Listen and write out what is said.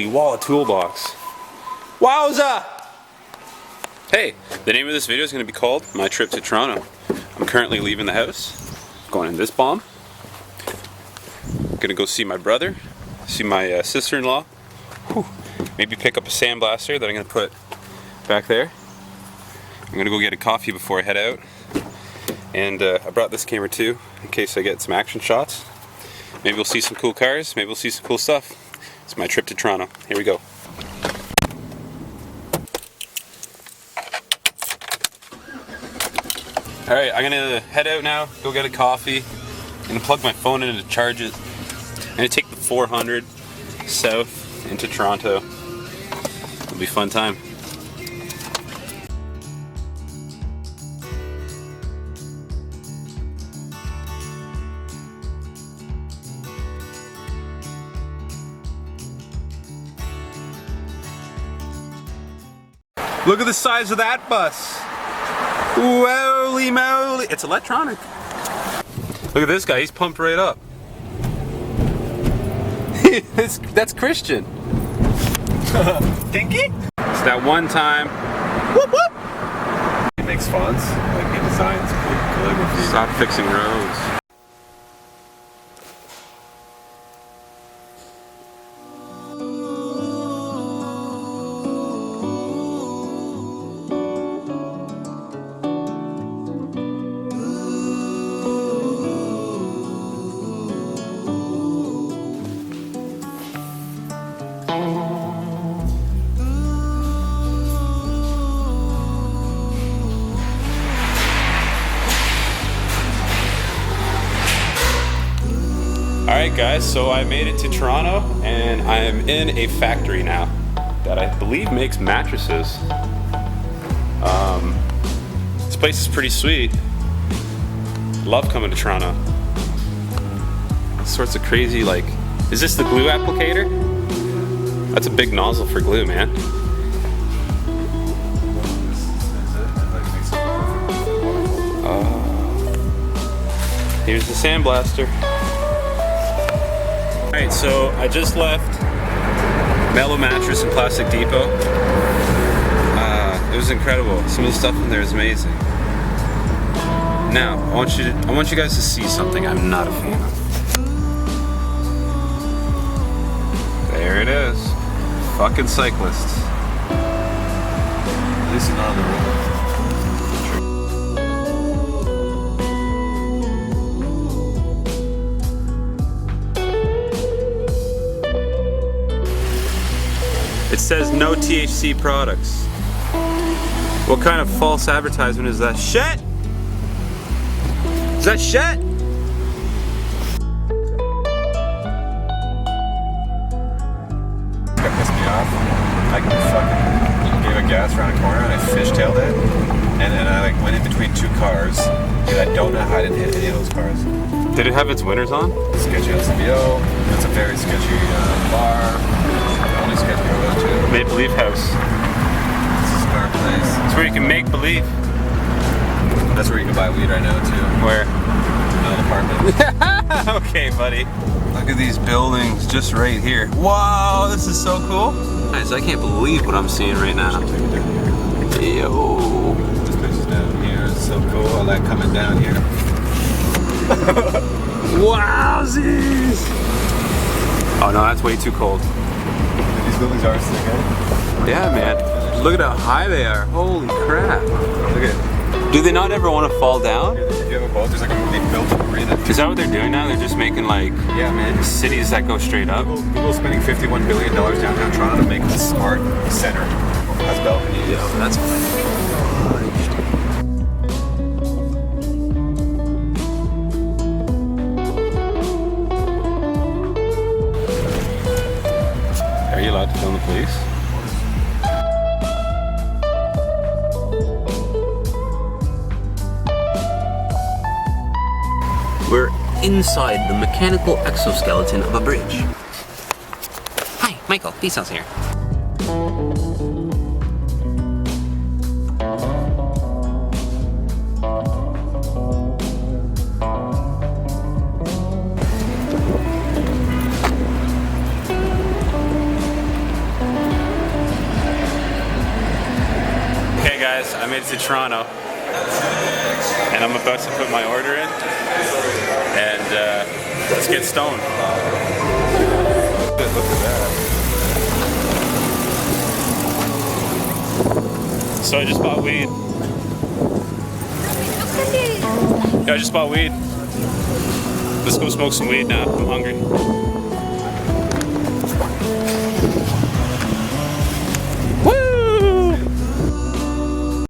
Holy Walla toolbox. Wowza! Hey, the name of this video is going to be called My Trip to Toronto. I'm currently leaving the house, going in this bomb. Gonna go see my brother, see my sister-in-law. Maybe pick up a sandblaster that I'm gonna put back there. I'm gonna go get a coffee before I head out. And I brought this camera too, in case I get some action shots. Maybe we'll see some cool cars, maybe we'll see some cool stuff. It's my trip to Toronto. Here we go. Alright, I'm gonna head out now, go get a coffee. I'm gonna plug my phone in to charge it. I'm gonna take the 400 south into Toronto. It'll be a fun time. Look at the size of that bus. Holy moly. It's electronic. Look at this guy, he's pumped right up. That's Christian. Dinky? It's that one time. Whoop whoop! He makes fonts, like he designs calligraphy. Stop fixing roads. Alright guys, so I made it to Toronto and I am in a factory now that I believe makes mattresses. This place is pretty sweet. Love coming to Toronto. All sorts of crazy, like, is this the glue applicator? That's a big nozzle for glue, man. Here's the sandblaster. Alright, so I just left Mellow Mattress and Plastic Depot. It was incredible. Some of the stuff in there is amazing. Now, I want you guys to see something I'm not a fan of. There it is. Fucking cyclists. At least not on the road. It says no THC products. What kind of false advertisement is that? Shit! Is that shit? That pissed me off. I fucking gave a gas around a corner and I fishtailed it. And then I like went in between two cars. And I don't know how I didn't hit any of those cars. Did it have its winners on? Sketchy LCBO. It's a very sketchy bar. Only sketchy I go to. Make Believe House. It's a cigar place. It's where you can make believe. That's where you can buy weed right now too. Where? An apartment. Okay, buddy. Look at these buildings just right here. Wow, this is so cool. Guys, I can't believe what I'm seeing right now. Yo. This place is down here. It's so cool. I like coming down here. Wowzies! Oh no, that's way too cold. These buildings are sick, eh? Yeah, man. Look at how high they are. Holy crap. Look at. Do they not ever want to fall down? If you have a boat, there's like they built a marina. Is that what they're doing now? They're just making like Yeah, man. cities that go straight up? People spending $51 billion downtown Toronto to make a smart center. That's balconies. Yo, that's Are you allowed to film the police? We're inside the mechanical exoskeleton of a bridge. Hi, Michael, Diesel's here. made it to Toronto, and I'm about to put my order in, and let's get stoned. Look at that. So I just bought weed. Yeah, I just bought weed. Let's go smoke some weed now. I'm hungry.